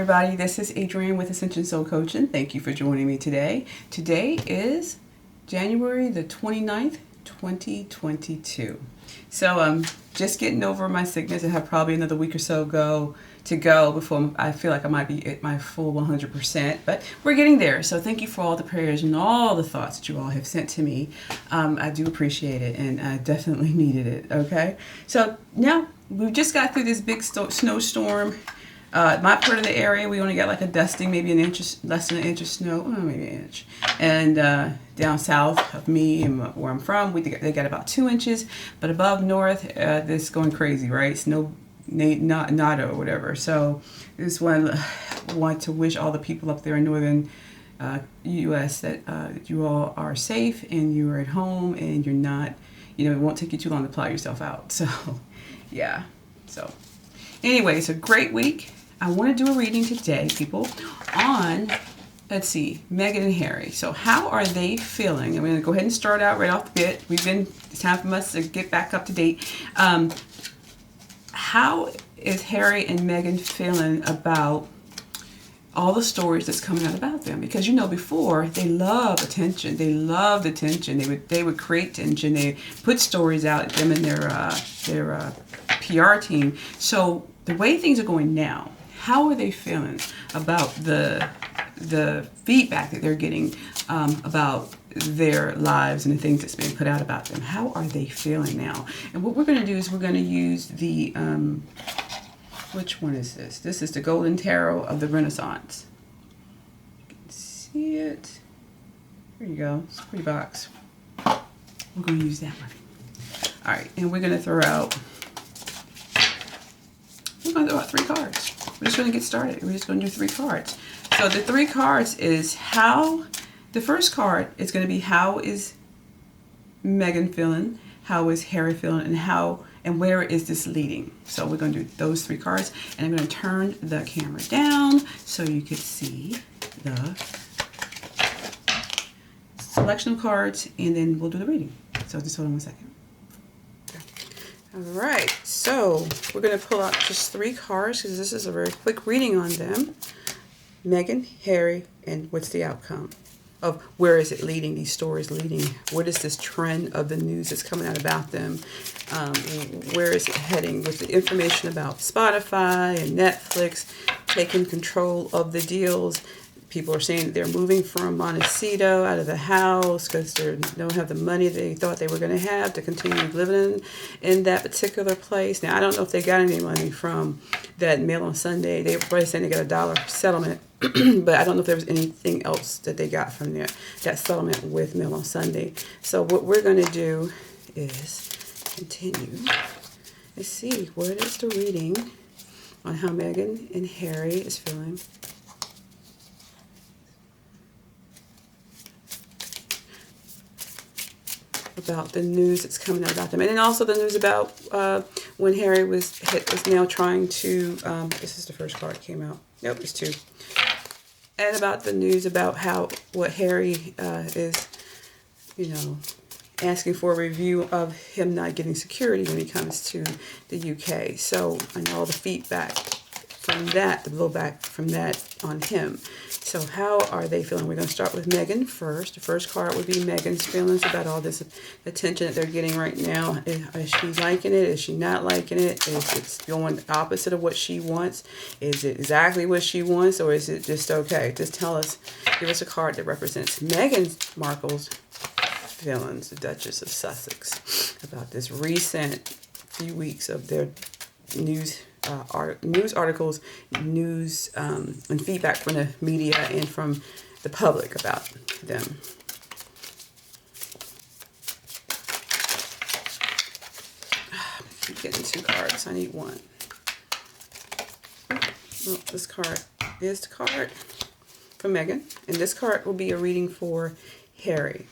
everybody. This is Adrienne with Ascension Soul Coach, and thank you for joining me today. Today is January the 29th, 2022. So I'm just getting over my sickness. I have probably another week or so to go before I feel like I might be at my full 100%, but we're getting there. So thank you for all the prayers and all the thoughts that you all have sent to me. I do appreciate it, and I definitely needed it, okay? So now we've just got through this big snowstorm. My part of the area, we only got like a dusting, maybe an inch, less than an inch of snow, maybe an inch. And down south of me and where I'm from, they got about 2 inches. But above north, this going crazy, right? Snow, nada or whatever. So I just want to wish all the people up there in northern U.S. that you all are safe and you are at home and you're not, it won't take you too long to plow yourself out. So, yeah. So, anyway, it's a great week. I want to do a reading today, people, on, let's see, Meghan and Harry. So how are they feeling? I'm going to go ahead and start out right off the bat. It's time for us to get back up to date. How is Harry and Meghan feeling about all the stories that's coming out about them? Because before, they love attention. They loved attention. They would create tension. They put stories out, them and their PR team. So the way things are going now, how are they feeling about the feedback that they're getting about their lives and the things that's being put out about them? How are they feeling now? And what we're going to do is we're going to use the, which one is this? This is the Golden Tarot of the Renaissance. You can see it. There you go. It's a pretty box. We're going to use that one. All right, and we're going to throw out 3 cards. We're just going to get started. We're just going to do 3 cards. So the 3 cards is the first card is going to be how is Meghan feeling, how is Harry feeling, and where is this leading. So we're going to do those 3 cards, and I'm going to turn the camera down so you can see the selection of cards, and then we'll do the reading. So just hold on 1 second. All right, so we're going to pull out just 3 cards because this is a very quick reading on them. Meghan, Harry, and what's the outcome of where is it leading, these stories leading? What is this trend of the news that's coming out about them? Where is it heading with the information about Spotify and Netflix taking control of the deals? People are saying that they're moving from Montecito out of the house because they don't have the money they thought they were going to have to continue living in that particular place. Now, I don't know if they got any money from that Mail on Sunday. They were probably saying they got a $1 settlement, but I don't know if there was anything else that they got from that settlement with Mail on Sunday. So what we're going to do is continue. Let's see, what is the reading on how Meghan and Harry is feeling about the news that's coming out about them, and then also the news about when Harry was now trying to. This is the first card that came out. Nope, it's 2. And about the news about what Harry is, asking for a review of him not getting security when he comes to the UK. So I know all the feedback from that, the blowback from that on him. So how are they feeling? We're going to start with Meghan first. The first card would be Meghan's feelings about all this attention that they're getting right now. Is she liking it? Is she not liking it? Is it going the opposite of what she wants? Is it exactly what she wants, or is it just okay? Just tell us. Give us a card that represents Meghan Markle's feelings, the Duchess of Sussex, about this recent few weeks of their news articles, and feedback from the media and from the public about them. I keep getting 2 cards. I need 1. Well, this card is the card for Meghan, and this card will be a reading for Harry.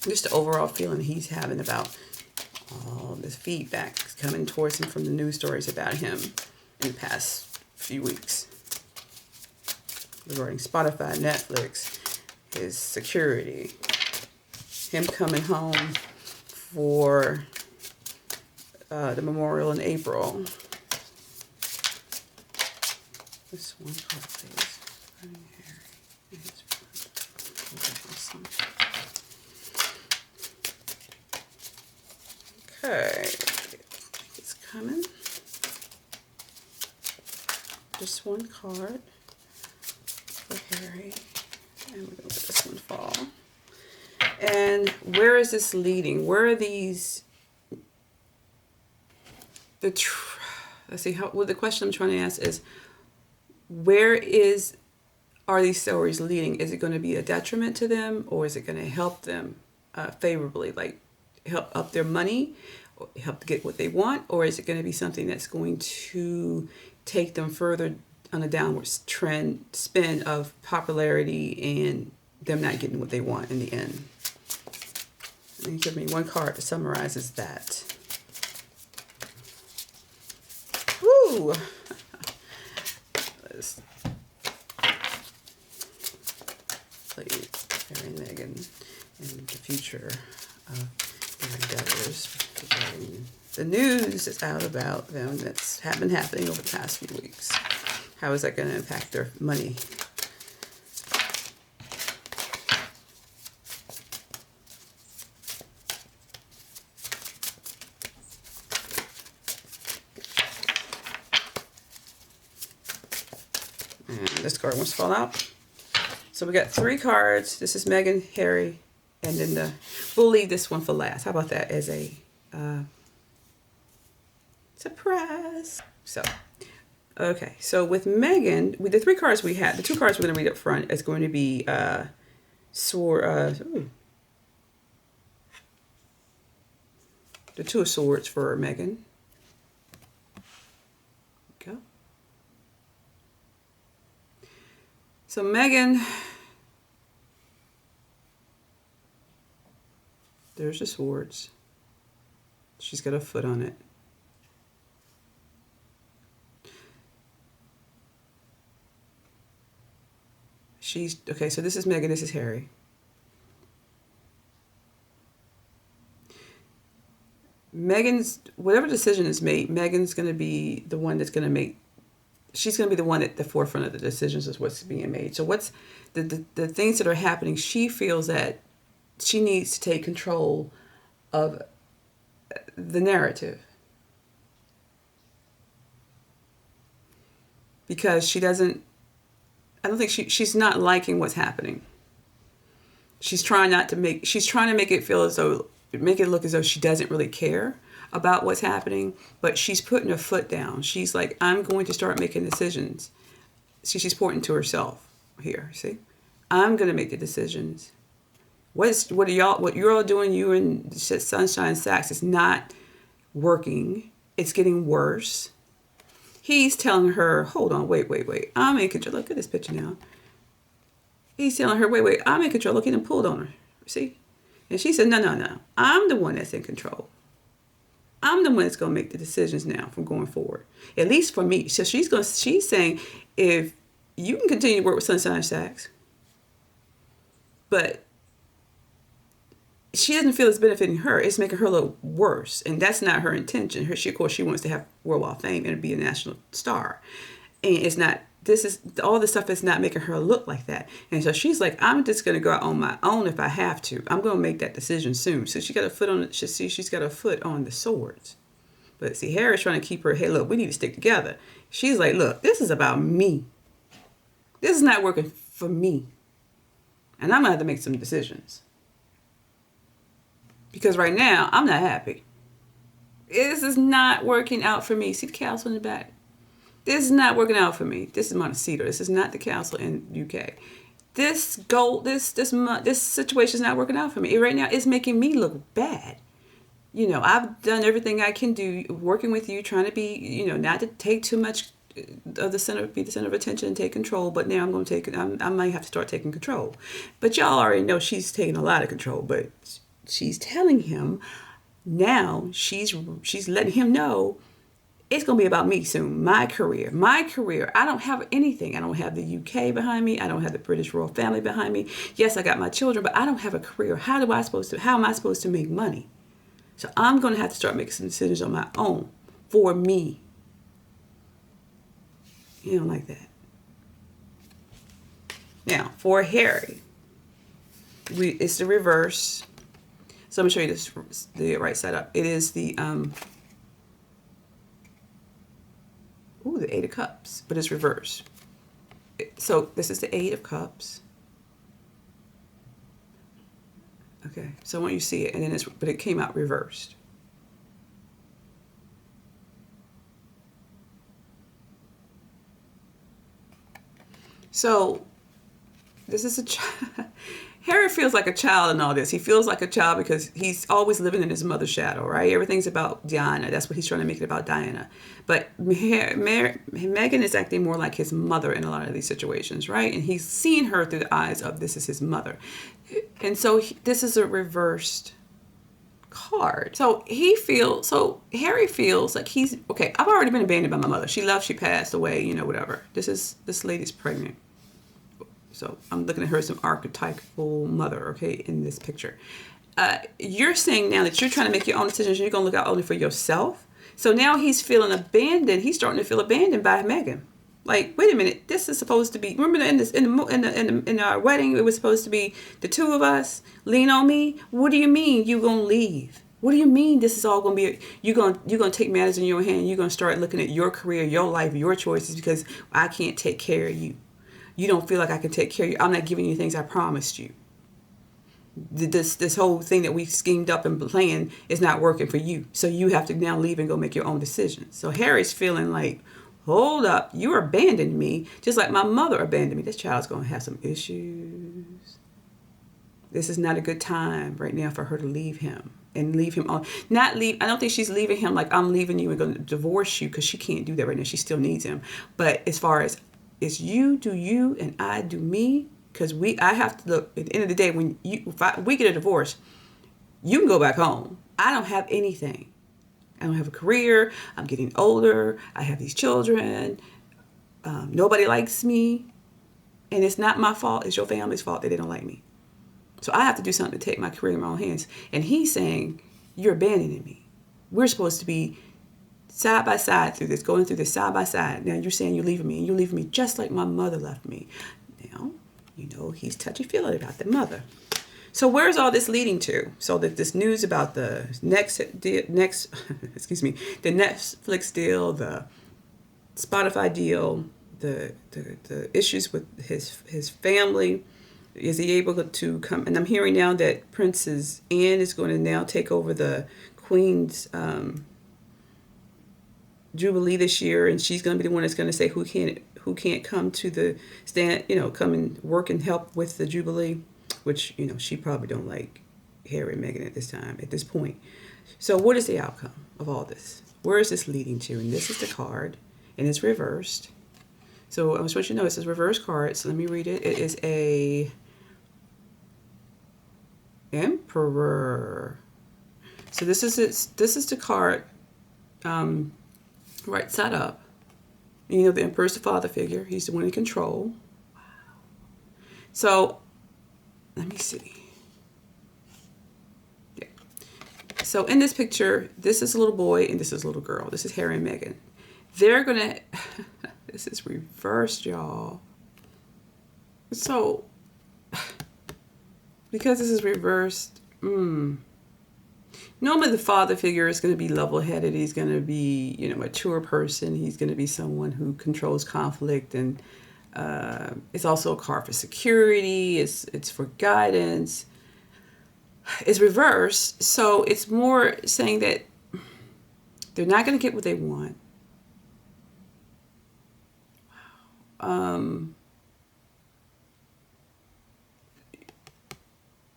Just the overall feeling he's having about all this feedback coming towards him from the news stories about him in the past few weeks regarding Spotify, Netflix, his security, him coming home for the memorial in April, This one card, please. Prince Harry and his friend. Okay, it's coming. Just one card for Harry, and we're gonna let this one fall. And where is this leading? Where are these? Let's see. Well, the question I'm trying to ask is, are these stories leading? Is it going to be a detriment to them, or is it going to help them favorably, like help up their money, or help to get what they want, or is it going to be something that's going to take them further on a downward trend spin of popularity and them not getting what they want in the end? And you give me one card that summarizes that. Woo! Let's play Harry and Meghan and the future of their endeavors. The news is out about them that's been happening over the past few weeks. How is that going to impact their money? And this card wants to fall out. So we got 3 cards. This is Meghan, Harry, and then we'll leave this one for last. How about that as a surprise? So, okay. So with Meghan, with the 3 cards we had, the 2 cards we're going to read up front is going to be the 2 of Swords for Meghan. Go. So Meghan, there's the Swords. She's got a foot on it. Okay, so this is Meghan, this is Harry. Meghan's, whatever decision is made, Meghan's going to be the one that's going to make, she's going to be the one at the forefront of the decisions is what's being made. So what's the things that are happening, she feels that she needs to take control of the narrative. Because she doesn't, I don't think she's not liking what's happening. She's trying to make it feel as though, make it look as though she doesn't really care about what's happening, but she's putting her foot down. She's like, I'm going to start making decisions. See, she's pointing to herself here, see? I'm going to make the decisions. What you're all doing, you and Sunshine Sachs, is not working. It's getting worse. He's telling her, hold on, wait. I'm in control. Look at this picture now. He's telling her, wait, I'm in control. Look, he done pulled on her. See? And she said, no. I'm the one that's in control. I'm the one that's going to make the decisions now from going forward. At least for me. So she's saying, if you can continue to work with Sunshine Sachs, but she doesn't feel it's benefiting her. It's making her look worse. And that's not her intention. Of course, she wants to have worldwide fame and be a national star. And it's not, all this stuff is not making her look like that. And so she's like, I'm just going to go out on my own if I have to. I'm going to make that decision soon. So she got a foot on it. She's got a foot on the Swords. But see, Harry's trying to keep her, hey, look, we need to stick together. She's like, look, this is about me. This is not working for me. And I'm going to have to make some decisions. Because right now, I'm not happy. This is not working out for me. See the castle in the back? This is not working out for me. This is Montecito. This is not the castle in UK. This situation is not working out for me. Right now, it's making me look bad. You know, I've done everything I can do, working with you, trying to be, you know, not to take too much of the center, be the center of attention and take control. But now I'm going to take it. I might have to start taking control. But y'all already know she's taking a lot of control. But she's telling him now, she's letting him know it's going to be about me soon. My career. I don't have anything. I don't have the UK behind me. I don't have the British royal family behind me. Yes, I got my children, but I don't have a career. How am I supposed to make money? So I'm going to have to start making some decisions on my own for me. You don't like that. Now, for Harry, it's the reverse. So let me show you this, the right side up. It is the, the Eight of Cups, but it's reversed. So this is the Eight of Cups. Okay, so I want you to see it, and then but it came out reversed. So this is Harry feels like a child in all this. He feels like a child because he's always living in his mother's shadow, right? Everything's about Diana. That's what he's trying to make it about, Diana. But Meghan is acting more like his mother in a lot of these situations, right? And he's seeing her through the eyes of this is his mother. And so this is a reversed card. So Harry feels like he's, okay, I've already been abandoned by my mother. She left, she passed away, whatever. This lady's pregnant. So I'm looking at her as an archetypal mother, okay, in this picture. You're saying now that you're trying to make your own decisions, you're going to look out only for yourself. So now he's feeling abandoned. He's starting to feel abandoned by Meghan. Like, wait a minute, this is supposed to be, remember in our wedding, it was supposed to be the two of us, lean on me? What do you mean you going to leave? What do you mean this is all going to be, you're going to take matters in your hand, you're going to start looking at your career, your life, your choices because I can't take care of you. You don't feel like I can take care of you. I'm not giving you things I promised you. This whole thing that we schemed up and planned is not working for you. So you have to now leave and go make your own decisions. So Harry's feeling like, hold up, you abandoned me just like my mother abandoned me. This child's going to have some issues. This is not a good time right now for her to leave him and leave him on. Not leave. I don't think she's leaving him like I'm leaving you and going to divorce you because she can't do that right now. She still needs him. But as far as it's you do you and I do me, because I have to look at the end of the day when we get a divorce, you can go back home. I don't have anything. I don't have a career. I'm getting older. I have these children. Nobody likes me, and it's not my fault. It's your family's fault that they don't like me. So I have to do something to take my career in my own hands. And he's saying, "You're abandoning me. We're supposed to be side by side through this, going through this side by side. Now you're saying you're leaving me, and you're leaving me just like my mother left me." Now, he's touchy-feely about the mother. So where's all this leading to? So that this news about the the Netflix deal, the Spotify deal, the issues with his family. Is he able to come? And I'm hearing now that Princess Anne is going to now take over the Queen's Jubilee this year, and she's going to be the one that's going to say who can't come to the stand, come and work and help with the Jubilee, which, she probably don't like Harry and Meghan at this point. So what is the outcome of all this? Where is this leading to? And this is the card, and it's reversed. So I was supposed to know it's a reverse card, so let me read it. It is a Emperor. So this is the card right side up. The Emperor's the father figure. He's the one in control. Wow. So let me see. Yeah. So in this picture, this is a little boy and this is a little girl. This is Harry and Meghan. They're gonna this is reversed, y'all. So because this is reversed, normally the father figure is going to be level-headed. He's going to be, a mature person. He's going to be someone who controls conflict, and it's also a card for security. It's for guidance. It's reversed, so it's more saying that they're not going to get what they want.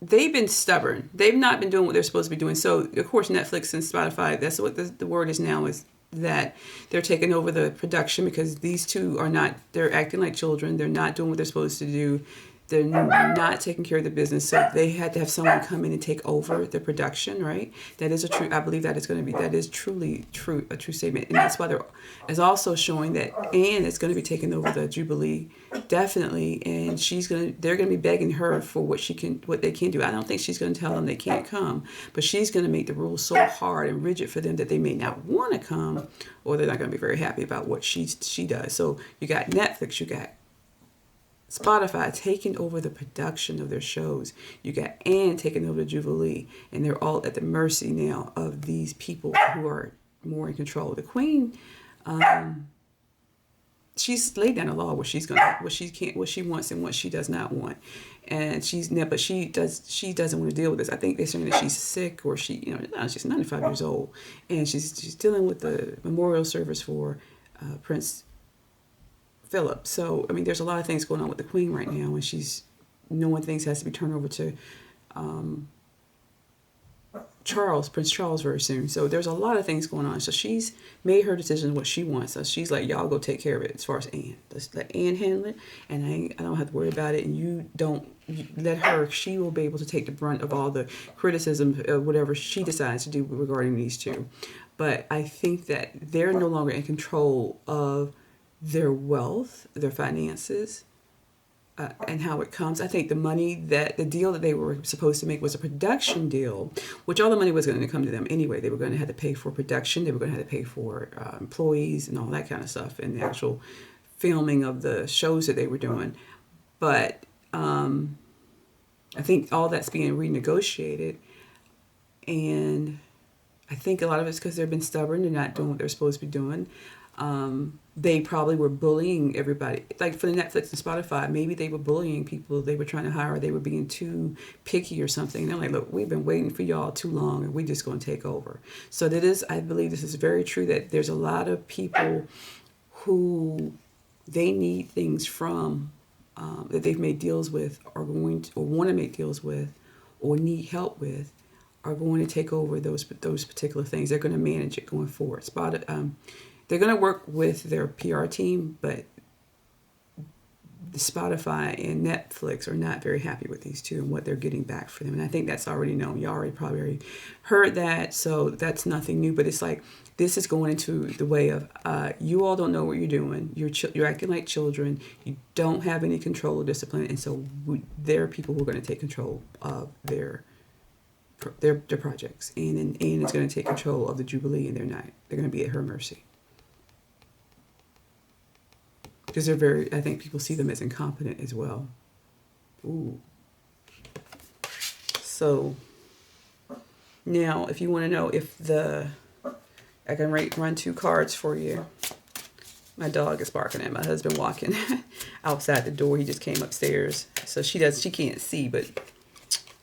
They've been stubborn. They've not been doing what they're supposed to be doing. So, of course, Netflix and Spotify, that's what the word is now, is that they're taking over the production because these two they're acting like children. They're not doing what they're supposed to do. They're not taking care of the business. So they had to have someone come in and take over the production, right? That is I believe that is truly true, a true statement. And that's why is also showing that Anne is going to be taking over the Jubilee, definitely. And they're going to be begging her for what they can do. I don't think she's going to tell them they can't come, but she's going to make the rules so hard and rigid for them that they may not want to come, or they're not going to be very happy about what she does. So you got Netflix, you got Spotify taking over the production of their shows. You got Anne taking over the Jubilee, and they're all at the mercy now of these people who are more in control. The Queen, she's laid down a law what she wants and what she does not want, and she doesn't want to deal with this. I think they're saying that she's sick, or she's 95 years old, and she's dealing with the memorial service for Prince Philip. So I mean, there's a lot of things going on with the Queen right now, and she's knowing things has to be turned over to Prince Charles very soon. So there's a lot of things going on. So she's made her decision what she wants. So she's like, y'all go take care of it as far as Anne. Let's let Anne handle it, and I don't have to worry about it. And you let her. She will be able to take the brunt of all the criticism of whatever she decides to do regarding these two. But I think that they're no longer in control of their wealth, their finances, and how it comes. I think the deal that they were supposed to make was a production deal, which all the money was going to come to them anyway. They were going to have to pay for production. They were going to have to pay for employees and all that kind of stuff, and the actual filming of the shows that they were doing. But I think all that's being renegotiated, and I think a lot of it's because they've been stubborn and not doing what they're supposed to be doing. They probably were bullying everybody. Like for the Netflix and Spotify, maybe they were bullying people they were trying to hire. They were being too picky or something. And they're like, look, we've been waiting for y'all too long, and we're just going to take over. So I believe this is very true, that there's a lot of people who they need things from, that they've made deals with, or want to make deals with, or need help with, are going to take over those particular things. They're going to manage it going forward. They're going to work with their PR team, but the Spotify and Netflix are not very happy with these two and what they're getting back for them. And I think that's already known. You probably already heard that, so that's nothing new. But it's like this is going into the way of you all don't know what you're doing. You're acting like children. You don't have any control or discipline, and so there are people who are going to take control of their projects. And Anne is going to take control of the Jubilee, and they're not. They're going to be at her mercy. Because I think people see them as incompetent as well. Ooh. So, now if you want to know I can run two cards for you. My dog is barking at my husband walking outside the door. He just came upstairs. So she can't see, but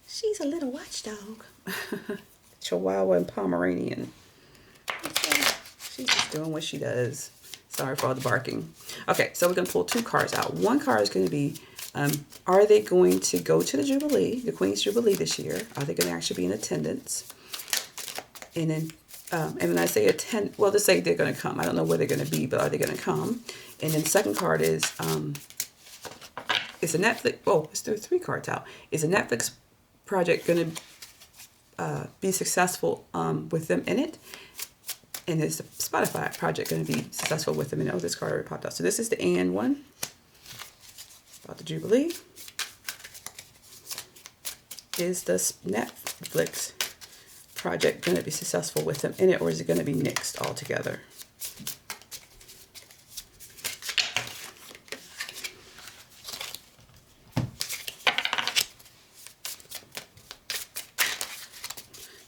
she's a little watchdog. Chihuahua and Pomeranian. She's just doing what she does. Sorry for all the barking. Okay, so we're going to pull two cards out. One card is going to be, are they going to go to the Jubilee, the Queen's Jubilee this year? Are they going to actually be in attendance? And then, and when I say attend, well, just say they're going to come. I don't know where they're going to be, but are they going to come? And then the second card is, it's a Netflix, there's three cards out. Is a Netflix project going to be successful with them in it? And is the Spotify project going to be successful with them? And this card already popped out. So this is the Anne one about the Jubilee. Is the Netflix project going to be successful with them in it, or is it going to be nixed altogether?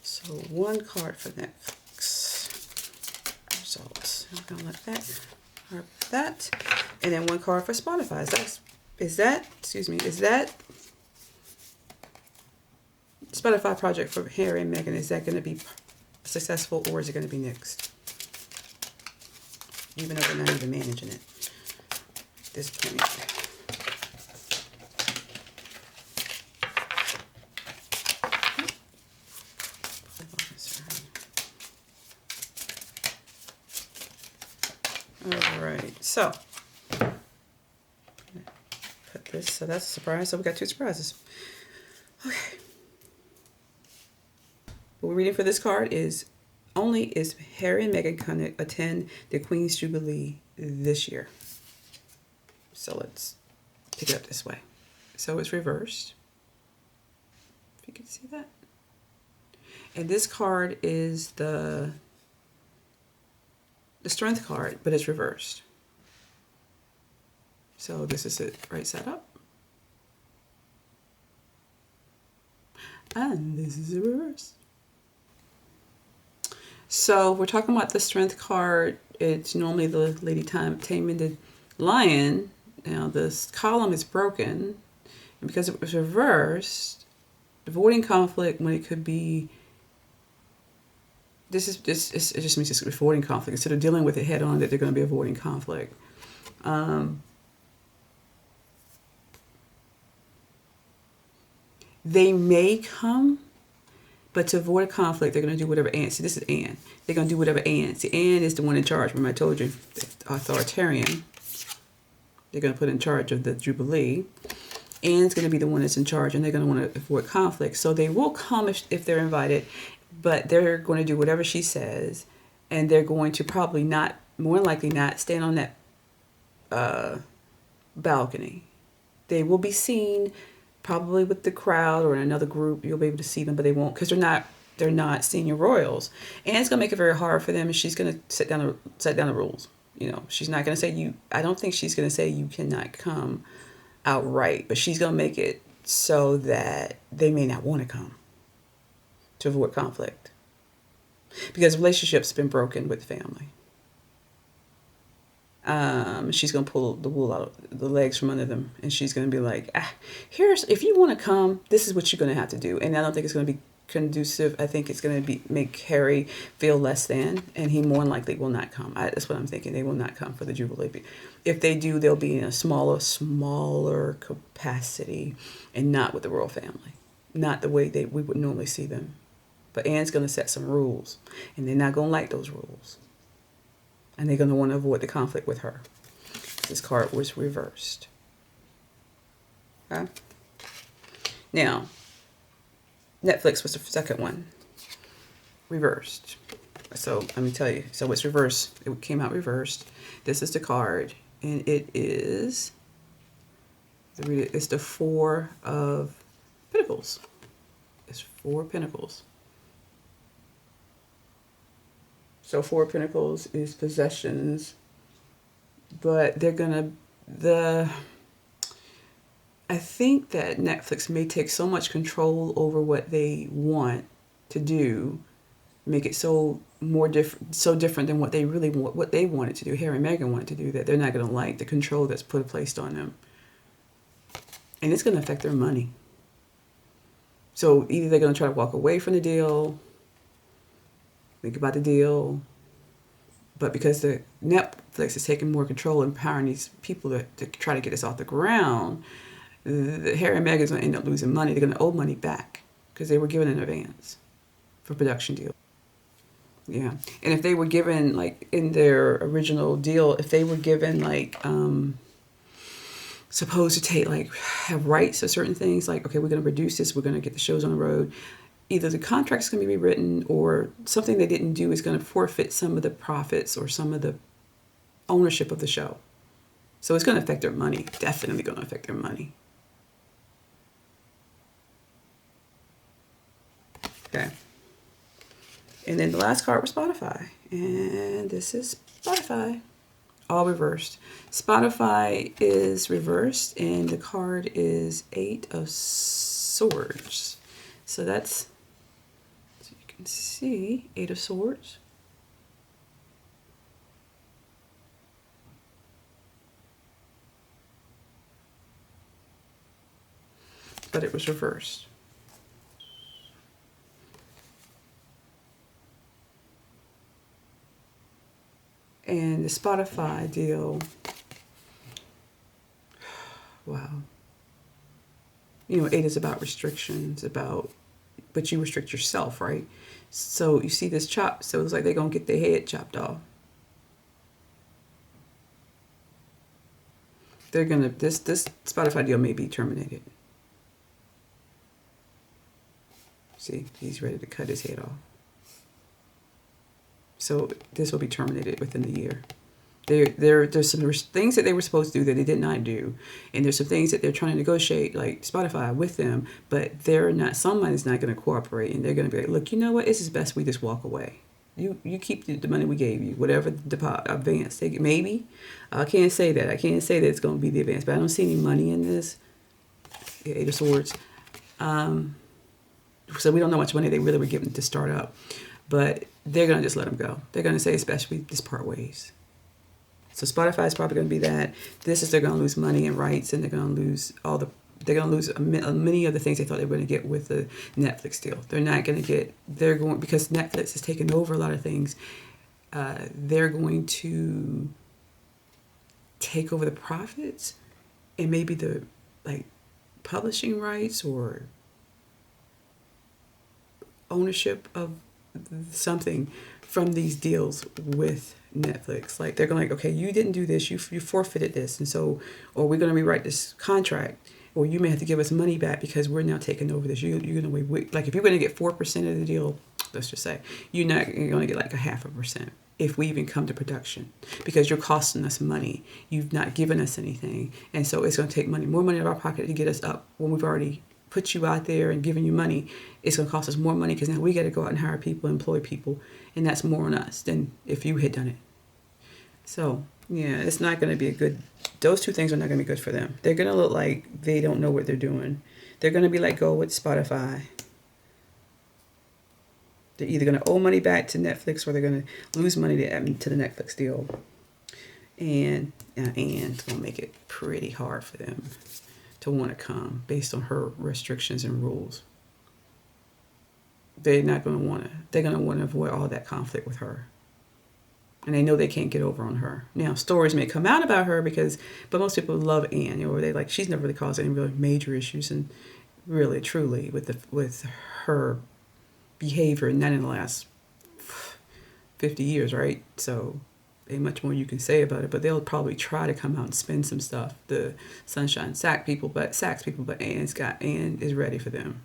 So one card for Netflix. Results. I'm gonna let that, and then one card for Spotify. Is that Spotify project for Harry and Meghan? Is that going to be successful, or is it going to be nixed? Even though they're not even managing it at this point. Alright, so put this, so that's a surprise. So we got two surprises. Okay. What we're reading for this card is Harry and Meghan going to attend the Queen's Jubilee this year. So let's pick it up this way. So it's reversed. If you can see that. And this card is the Strength card, but it's reversed. So this is it right side up. And this is a reverse. So we're talking about the Strength card. It's normally the Lady Taming the Lion. Now this column is broken. And because it was reversed, avoiding conflict when it could be, it just means it's avoiding conflict. Instead of dealing with it head on, that they're going to be avoiding conflict. They may come, but to avoid a conflict, they're going to do whatever Anne. See, this is Anne. They're going to do whatever Anne. See, Anne is the one in charge. Remember I told you, the authoritarian. They're going to put in charge of the Jubilee. Anne's going to be the one that's in charge, and they're going to want to avoid conflict. So they will come if they're invited, but they're going to do whatever she says, and they're going to probably not, more likely not, stand on that balcony. They will be seen probably with the crowd or in another group. You'll be able to see them, but they won't, because they're not senior royals. Anne's going to make it very hard for them, and she's going to set down the rules. You know, she's not going to say I don't think she's going to say you cannot come outright, but she's going to make it so that they may not want to come, to avoid conflict, because relationships have been broken with family. She's going to pull the wool out, the legs from under them, and she's going to be like, if you want to come, this is what you're going to have to do. And I don't think it's going to be conducive. I think it's going to make Harry feel less than, and he more than likely will not come. That's what I'm thinking. They will not come for the Jubilee. If they do, they'll be in a smaller capacity, and not with the royal family, not the way we would normally see them. But Anne's going to set some rules, and they're not going to like those rules. And they're going to want to avoid the conflict with her. This card was reversed. Okay? Now, Netflix was the second one. Reversed. So, let me tell you. So, it's reversed. It came out reversed. This is the card. And it is... It's the Four of Pentacles. It's 4 Pentacles. So 4 Pentacles is possessions, but they're gonna, I think that Netflix may take so much control over what they want to do, make it so different than what they really want, what they wanted to do, Harry and Meghan wanted to do, that they're not gonna like the control that's placed on them. And it's gonna affect their money. So either they're gonna try to walk away from the deal, think about the deal, but because the Netflix is taking more control and empowering these people to try to get this off the ground, Harry and Meghan is going to end up losing money. They're going to owe money back because they were given in advance for production deal. Yeah, and if they were given, like in their original deal, if they were given like supposed to take, like, have rights to certain things, like, okay, we're going to produce this, we're going to get the shows on the road, either the contract's going to be rewritten or something they didn't do is going to forfeit some of the profits or some of the ownership of the show. So it's going to affect their money. Definitely going to affect their money. Okay. And then the last card was Spotify. And this is Spotify. All reversed. Spotify is reversed and the card is 8 of Swords. So that's, so you can see, 8 of Swords. But it was reversed. And the Spotify deal, wow. You know, 8 is about restrictions, but you restrict yourself, right? So you see this chop, so it's like they're going to get their head chopped off. They're going to, this Spotify deal may be terminated. See, he's ready to cut his head off. So this will be terminated within the year. There's some things that they were supposed to do that they did not do. And there's some things that they're trying to negotiate, like Spotify, with them, but they're not, somebody's not going to cooperate. And they're going to be like, look, you know what? It's best we just walk away. You keep the money we gave you, whatever the advance. Maybe. I can't say that. I can't say that it's going to be the advance, but I don't see any money in this. Yeah, 8 of Swords. So we don't know how much money they really were given to start up. But they're going to just let them go. They're going to say, especially, just part ways. So Spotify is probably going to be that. They're going to lose money and rights, and they're going to lose many of the things they thought they were going to get with the Netflix deal. They're not going to get, because Netflix has taken over a lot of things, they're going to take over the profits and maybe the, publishing rights or ownership of something from these deals with Netflix. They're going okay, you didn't do this, you forfeited this, and so, or we're going to rewrite this contract, or you may have to give us money back because we're now taking over this. You're going to if you're going to get 4% of the deal, let's just say, you're going to get 0.5% if we even come to production, because you're costing us money. You've not given us anything, and so it's going to take more money out of our pocket to get us up when we've already put you out there and giving you money. It's going to cost us more money because now we got to go out and hire people, employ people, and that's more on us than if you had done it. So, yeah, it's not going to be those two things are not going to be good for them. They're going to look like they don't know what they're doing. They're going to be let go with Spotify. They're either going to owe money back to Netflix or they're going to lose money to the Netflix deal. And it's going to make it pretty hard for them to want to come based on her restrictions and rules. They're going to want to avoid all that conflict with her. And they know they can't get over on her. Now, stories may come out about her but most people love Anne. She's never really caused any really major issues, and really, truly, with her behavior, not in the last 50 years, right? So ain't much more you can say about it, but they'll probably try to come out and spin some stuff. The Sunshine Sack people, but Anne is ready for them.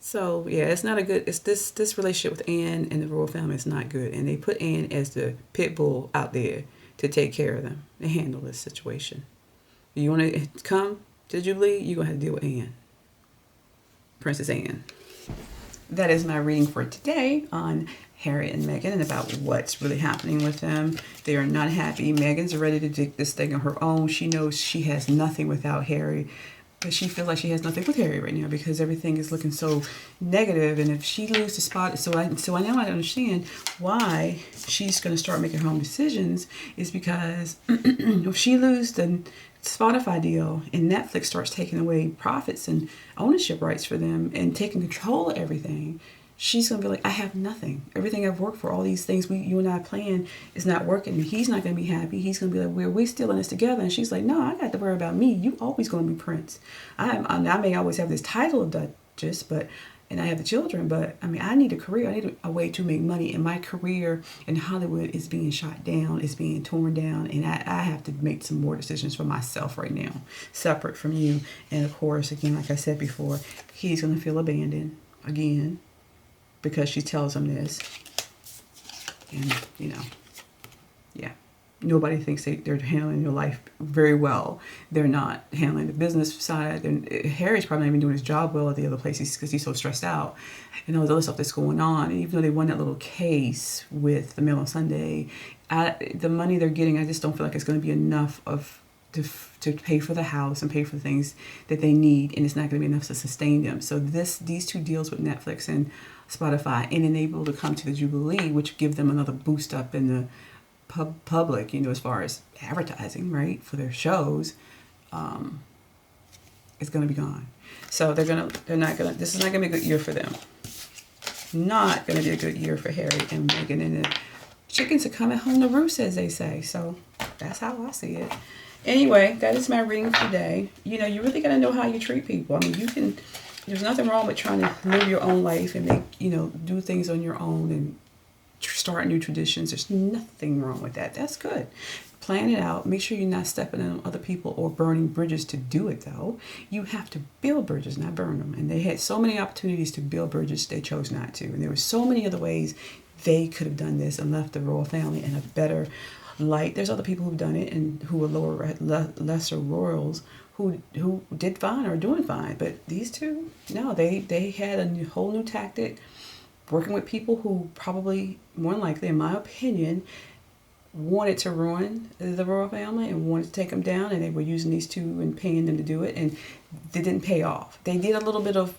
So yeah, it's not a good. It's this relationship with Anne and the royal family is not good, and they put Anne as the pit bull out there to take care of them and handle this situation. You want to come to Jubilee, you're gonna have to deal with Anne, Princess Anne. That is my reading for today on Harry and Meghan and about what's really happening with them. They are not happy. Meghan's ready to do this thing on her own. She knows she has nothing without Harry, but she feels like she has nothing with Harry right now because everything is looking so negative. And if she loses the spot, so I now I understand why she's going to start making her own decisions, is because if she loses the Spotify deal and Netflix starts taking away profits and ownership rights for them and taking control of everything, she's going to be like, I have nothing. Everything I've worked for, all these things you and I planned is not working. He's not going to be happy. He's going to be like, we're still in this together. And she's like, no, I got to worry about me. You always going to be Prince. I may always have this title of Duchess, and I have the children, but I need a career. I need a way to make money. And my career in Hollywood is being shot down, is being torn down. And I have to make some more decisions for myself right now, separate from you. And of course, again, like I said before, he's going to feel abandoned again, because she tells him this. And, yeah. Nobody thinks they're handling their life very well. They're not handling the business side. Harry's probably not even doing his job well at the other places because he's so stressed out. And all the other stuff that's going on. And even though they won that little case with the Mail on Sunday, the money they're getting, I just don't feel like it's going to be enough to pay for the house and pay for the things that they need, and it's not going to be enough to sustain them. So these two deals with Netflix and Spotify, and enable to come to the Jubilee, which give them another boost up in the public, as far as advertising, right, for their shows, it's going to be gone. So this is not going to be a good year for them. Not going to be a good year for Harry and Meghan, and the chickens are coming home to roost, as they say. So that's how I see it. Anyway, that is my reading for today. You really got to know how you treat people. There's nothing wrong with trying to live your own life and make, do things on your own and start new traditions. There's nothing wrong with that. That's good. Plan it out. Make sure you're not stepping on other people or burning bridges to do it, though. You have to build bridges, not burn them. And they had so many opportunities to build bridges, they chose not to. And there were so many other ways they could have done this and left the royal family in a better light. There's other people who've done it and who were lesser royals who did fine or are doing fine. But these two, no, they had a whole new tactic, working with people who probably, more than likely, in my opinion, wanted to ruin the royal family and wanted to take them down, and they were using these two and paying them to do it, and they didn't pay off. They did a little bit of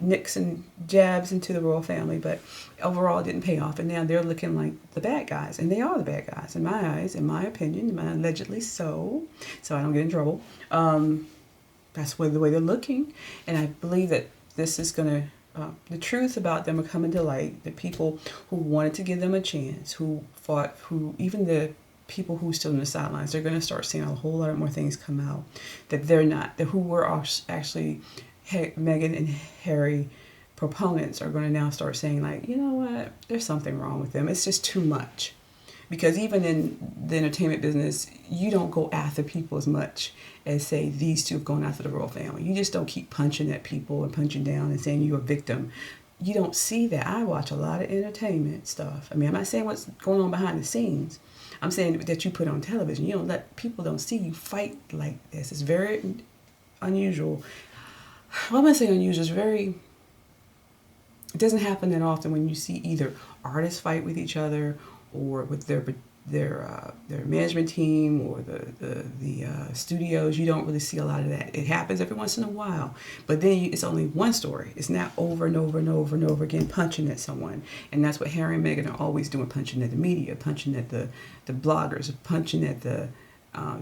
nicks and jabs into the royal family, but overall it didn't pay off. And now they're looking like the bad guys, and they are the bad guys in my eyes, in my opinion, allegedly so I don't get in trouble. That's the way they're looking, and I believe that this is going to, the truth about them are coming to light. The people who wanted to give them a chance, who fought, even the people who are still on the sidelines, they're going to start seeing a whole lot more things come out that they're not, that who were actually Meghan and Harry proponents are going to now start saying, like, you know what, there's something wrong with them. It's just too much. Because even in the entertainment business, you don't go after people as much as, say, these two have gone after the royal family. You just don't keep punching at people and punching down and saying you're a victim. You don't see that. I watch a lot of entertainment stuff. I mean, I'm not saying what's going on behind the scenes. I'm saying that you put on television. You don't let people don't see you fight like this. It's very unusual. Well, I'm going to say unusual. It's very... It doesn't happen that often when you see either artists fight with each other or with their management team or the studios. You don't really see a lot of that. It happens every once in a while, but then it's only one story. It's not over and over and over and over again punching at someone. And that's what Harry and Meghan are always doing, punching at the media, punching at the bloggers, punching at the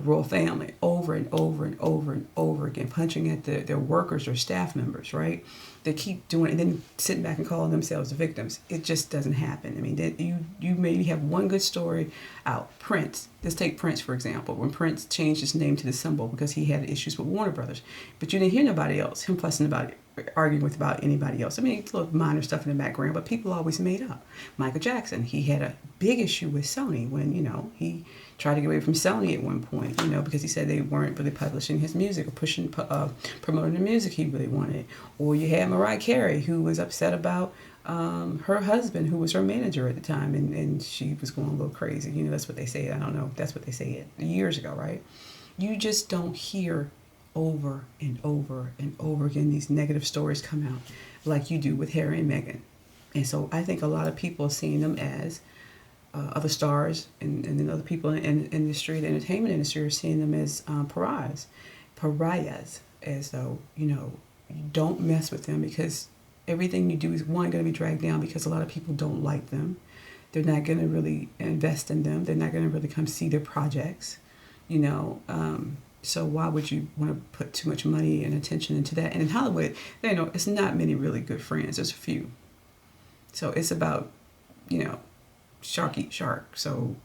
royal family over and over and over and over again, punching at their workers or staff members, right? They keep doing it and then sitting back and calling themselves the victims. It just doesn't happen. I mean, you maybe have one good story out. Prince, let's take Prince for example. When Prince changed his name to the symbol because he had issues with Warner Brothers, but you didn't hear nobody else, him fussing about it, arguing about anybody else. I mean, it's a little minor stuff in the background, but people always made up. Michael Jackson, he had a big issue with Sony when, he tried to get away from Sony at one point, because he said they weren't really publishing his music or promoting the music he really wanted. Or you had Mariah Carey, who was upset about her husband, who was her manager at the time, and she was going a little crazy. That's what they say. I don't know. That's what they say years ago, right? You just don't hear over and over and over again these negative stories come out like you do with Harry and Meghan. And so I think a lot of people are seeing them as other stars and then other people in the industry, the entertainment industry, are seeing them as pariahs, as though, you don't mess with them because everything you do is, one, going to be dragged down because a lot of people don't like them. They're not going to really invest in them. They're not going to really come see their projects, so why would you want to put too much money and attention into that? And in Hollywood, it's not many really good friends. There's a few. So it's about, shark eat shark. So,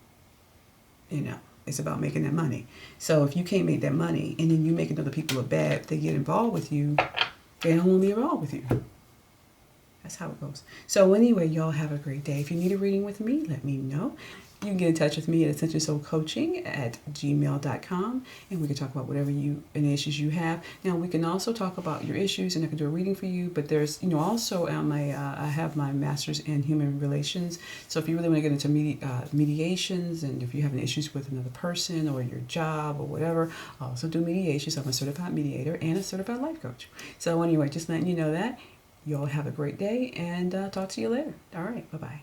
it's about making that money. So if you can't make that money and then you make other people look bad, if they get involved with you, they don't want to be involved with you. That's how it goes. So anyway, y'all have a great day. If you need a reading with me, let me know. You can get in touch with me at Ascension Soul Coaching at gmail.com, and we can talk about whatever any issues you have. Now, we can also talk about your issues, and I can do a reading for you. But there's, also I have my master's in human relations. So if you really want to get into mediations, and if you're having issues with another person or your job or whatever, I also do mediations. I'm a certified mediator and a certified life coach. So anyway, just letting you know that. Y'all have a great day, and talk to you later. All right, bye-bye.